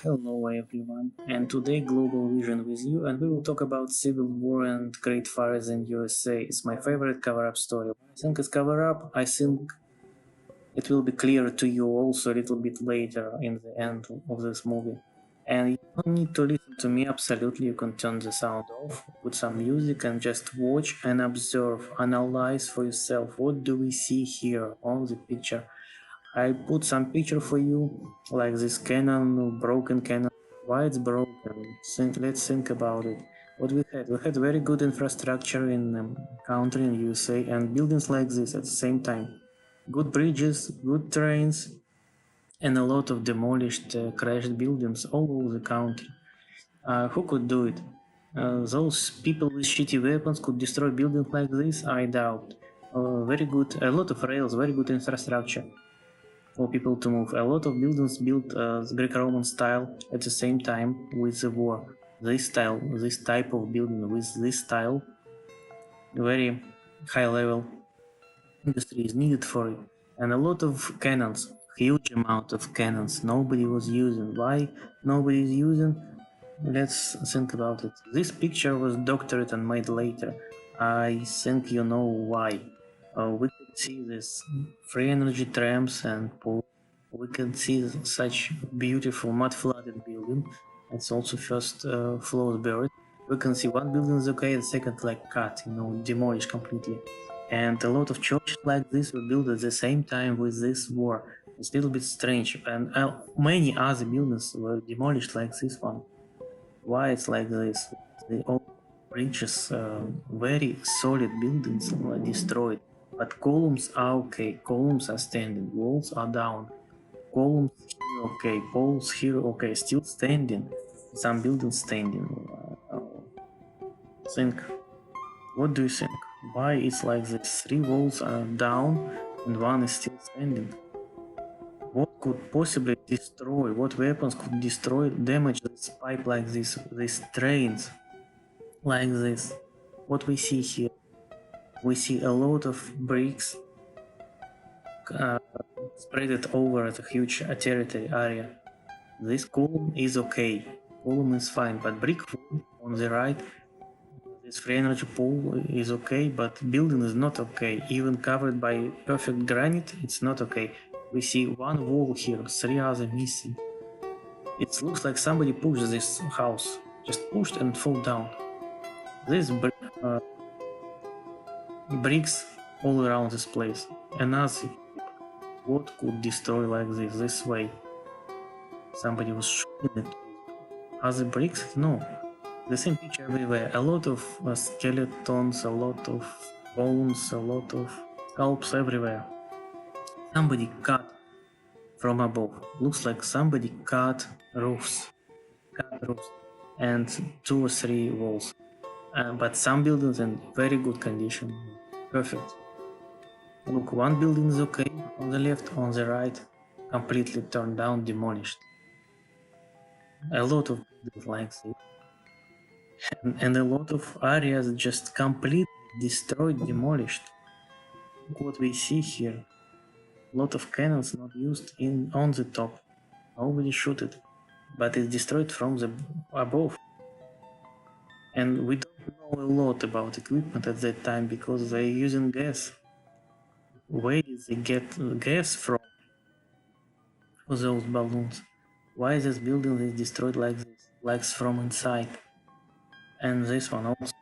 Hello everyone, and today Global Vision with you, and we will talk about Civil War and Great Fires in USA. It's my favorite cover-up story. When I think it's cover-up, I think it will be clear to you also a little bit later in the end of this movie. And you don't need to listen to me absolutely, you can turn the sound off, put some music and just watch and observe, analyze for yourself. What do we see here on the picture? I put some picture for you, like this cannon, broken cannon. Why it's broken? Let's think about it. What we had very good infrastructure in country in USA and buildings like this at the same time. Good bridges, good trains, and a lot of demolished, crashed buildings all over the country. Who could do it? Those people with shitty weapons could destroy buildings like this? I doubt. Very good, a lot of rails, very good infrastructure for people to move. A lot of buildings built Greco-Roman style at the same time with the war. This type of building with this style, very high level industry is needed for it. And a lot of cannons, huge amount of cannons nobody was using. Why nobody is using? Let's think about it. This picture was doctored and made later. I think you know why. We could see this free energy trams and we can see such beautiful mud flooded building. It's also first floor buried. We can see one building is okay, the second like cut, demolished completely. And a lot of churches like this were built at the same time with this war. It's a little bit strange. And many other buildings were demolished like this one. Why it's like this? The old bridges, very solid buildings were destroyed. But columns are okay, columns are standing, walls are down. Columns here okay, poles here okay, still standing. Some buildings standing. Think, what do you think? Why it's like this? 3 walls are down and one is still standing. What could possibly destroy? What weapons could destroy, damage this pipe like this? These trains like this? What we see here? We see a lot of bricks spread it over the huge territory area. This column is okay. Column is fine, but brick wall on the right, this free energy pole is okay, but building is not okay. Even covered by perfect granite, it's not okay. We see one wall here, 3 other missing. It looks like somebody pushed this house, just pushed and fall down. These bricks all around this place. Another, what could destroy like this way? Somebody was shooting it. Other bricks? No. The same picture everywhere. A lot of skeletons, a lot of bones, a lot of scalps everywhere. Somebody cut from above. Looks like somebody cut roofs, and 2 or 3 walls. But some buildings in very good condition. Perfect. Look, one building is okay on the left, on the right, completely turned down, demolished. A lot of buildings like this. And a lot of areas just completely destroyed, demolished. Look what we see here. A lot of cannons not used on the top. Nobody shot it, but it's destroyed from the above. And we don't know a lot about equipment at that time because they're using gas. Where did they get gas from for those balloons? Why this building is destroyed like this, like from inside? And this one also.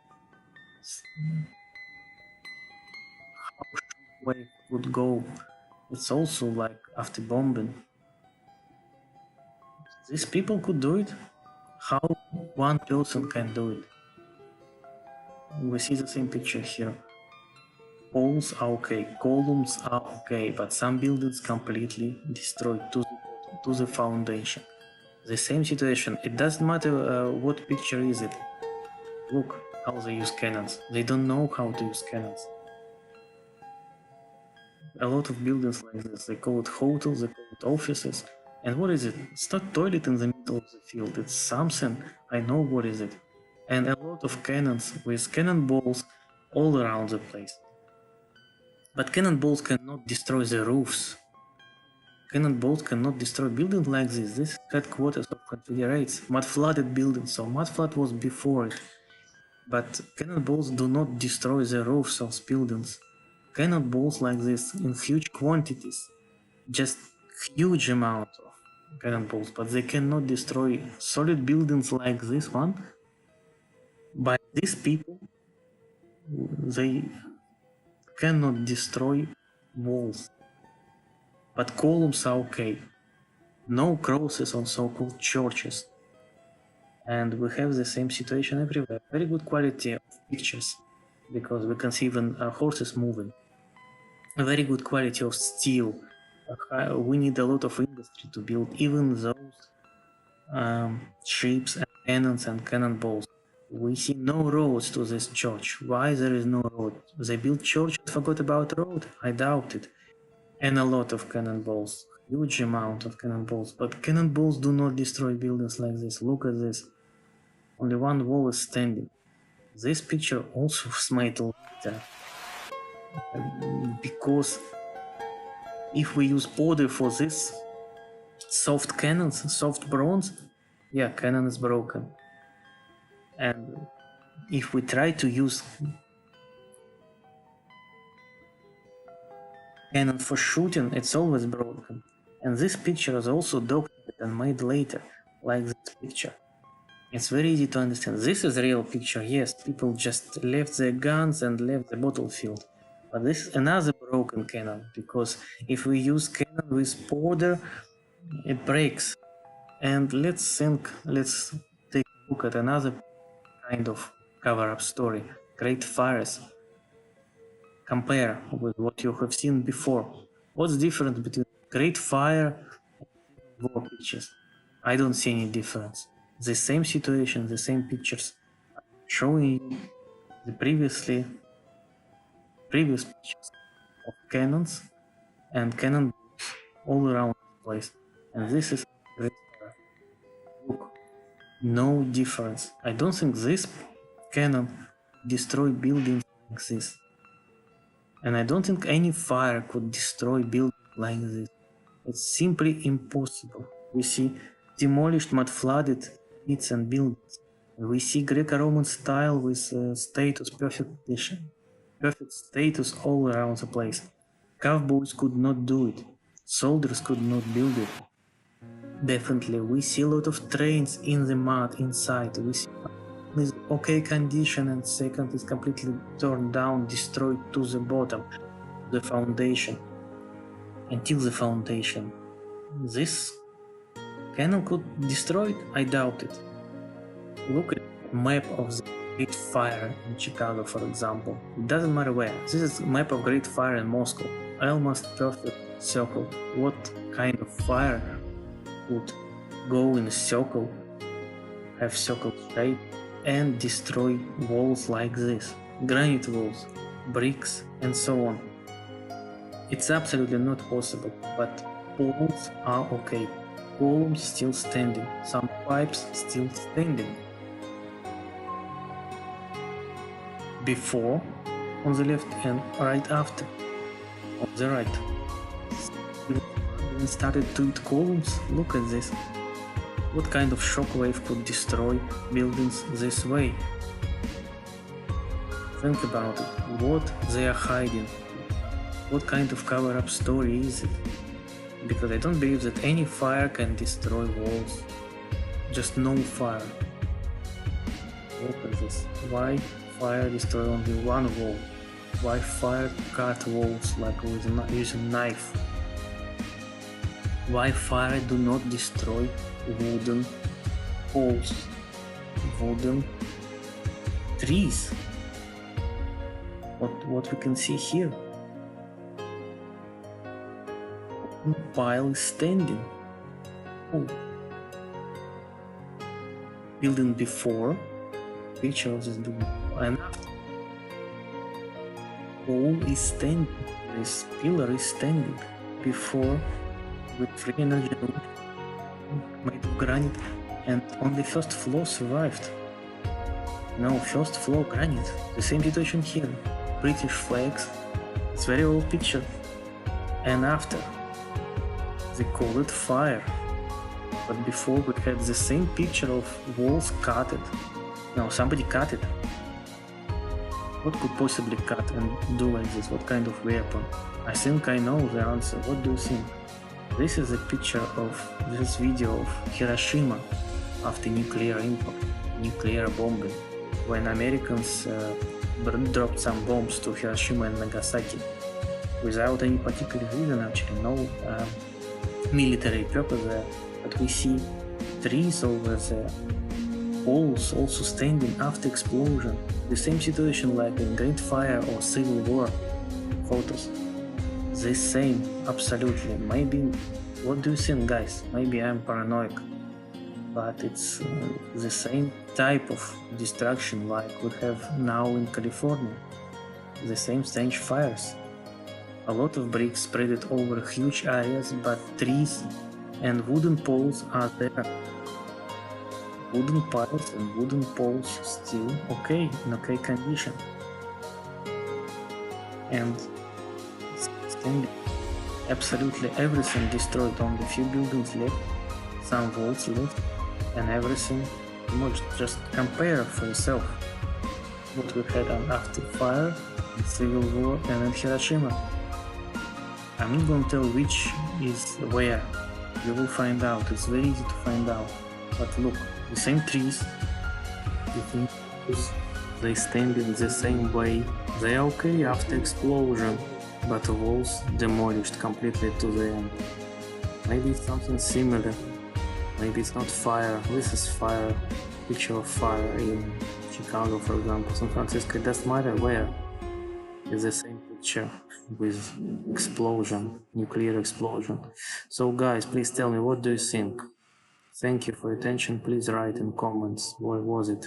How shockwave would go? It's also like after bombing. These people could do it? How one person can do it? We see the same picture here. Poles are okay, columns are okay, but some buildings completely destroyed to the foundation. The same situation. It doesn't matter what picture is it. Look how they use cannons. They don't know how to use cannons. A lot of buildings like this, they call it hotels, they call it offices. And what is it? It's not toilet in the middle of the field. It's something. I know what is it. And a lot of cannons with cannonballs all around the place. But cannonballs cannot destroy the roofs. Cannonballs cannot destroy buildings like this. This is headquarters of Confederates. Mud-flooded buildings, so mud-flood was before it. But cannonballs do not destroy the roofs of buildings. Cannonballs like this in huge quantities, just huge amount of cannonballs, but they cannot destroy solid buildings like this one. By these people, they cannot destroy walls. But columns are okay. No crosses on so-called churches. And we have the same situation everywhere. Very good quality of pictures, because we can see even horses moving. A very good quality of steel. We need a lot of industry to build even those ships and cannons and cannonballs. We see no roads to this church. Why there is no road? They built church and forgot about road? I doubt it. And a lot of cannonballs, huge amount of cannonballs, but cannonballs do not destroy buildings like this. Look at this. Only one wall is standing. This picture also was made later, because if we use powder for this soft cannons, soft bronze, yeah, cannon is broken. And if we try to use cannon for shooting, it's always broken. And this picture is also documented and made later, like this picture. It's very easy to understand. This is a real picture, yes, people just left their guns and left the battlefield. But this is another broken cannon, because if we use cannon with powder, it breaks. And let's take a look at another kind of cover-up story, Great Fires. Compare with what you have seen before. What's different between Great Fire and war pictures? I don't see any difference. The same situation, the same pictures. Showing you the previous pictures of cannons and cannonballs all around the place. And this is Great Fire. Look, no difference. I don't think this cannon destroyed buildings like this. And I don't think any fire could destroy buildings like this. It's simply impossible. We see demolished, mud-flooded streets and buildings. We see Greco-Roman style with status, perfect status all around the place. Cowboys could not do it. Soldiers could not build it. Definitely, we see a lot of trains in the mud inside. We see is okay condition, and second is completely torn down, destroyed to the bottom, the foundation, until the foundation. This cannon could destroy it? I doubt it. Look at the map of the Great Fire in Chicago, for example. It doesn't matter where. This is a map of Great Fire in Moscow. Almost perfect circle. What kind of fire would go in a circle, have circle shape, and destroy walls like this? Granite walls, bricks, and so on. It's absolutely not possible, but walls are okay. Columns still standing, some pipes still standing. Before on the left and right after on the right. And started to eat columns. Look at this. What kind of shockwave could destroy buildings this way? Think about it. What they are hiding. What kind of cover-up story is it? Because I don't believe that any fire can destroy walls. Just no fire. Look at this. Why fire destroy only one wall? Why fire cut walls like using knife? Why fire do not destroy wooden poles, wooden trees? What we can see here? One pile is standing. Oh. Building before, picture of this building, and after. Pole is standing. This pillar is standing before, with free energy made of granite, and only first floor survived. No, first floor granite. The same situation here. British flags. It's very old picture. And after, They call it fire. But before we had the same picture of walls cut it. No, somebody cut it. What could possibly cut and do like this? What kind of weapon? I think I know the answer. What do you think? This is a picture of this video of Hiroshima after nuclear impact, nuclear bombing, when Americans dropped some bombs to Hiroshima and Nagasaki without any particular reason, actually, no military purpose there. But we see trees over there, poles also standing after explosion. The same situation like in Great Fire or Civil War photos. The same, absolutely. Maybe, what do you think, guys? Maybe I'm paranoid, but it's the same type of destruction like we have now in California. The same strange fires. A lot of bricks spread it over huge areas, but trees and wooden poles are there. Wooden piles and wooden poles still okay, in okay condition. And absolutely everything destroyed, only a few buildings left, some walls left, and everything. Just compare for yourself what we had after fire, in Civil War, and in Hiroshima. I'm not going to tell which is where. You will find out. It's very easy to find out. But look, the same trees, they stand in the same way. They are okay after explosion, but the walls demolished completely to the end. Maybe it's something similar. Maybe it's not fire. This is fire. Picture of fire in Chicago, for example. San Francisco. It doesn't matter where. It's the same picture with explosion, nuclear explosion. So guys, please tell me, what do you think? Thank you for your attention. Please write in comments what was it.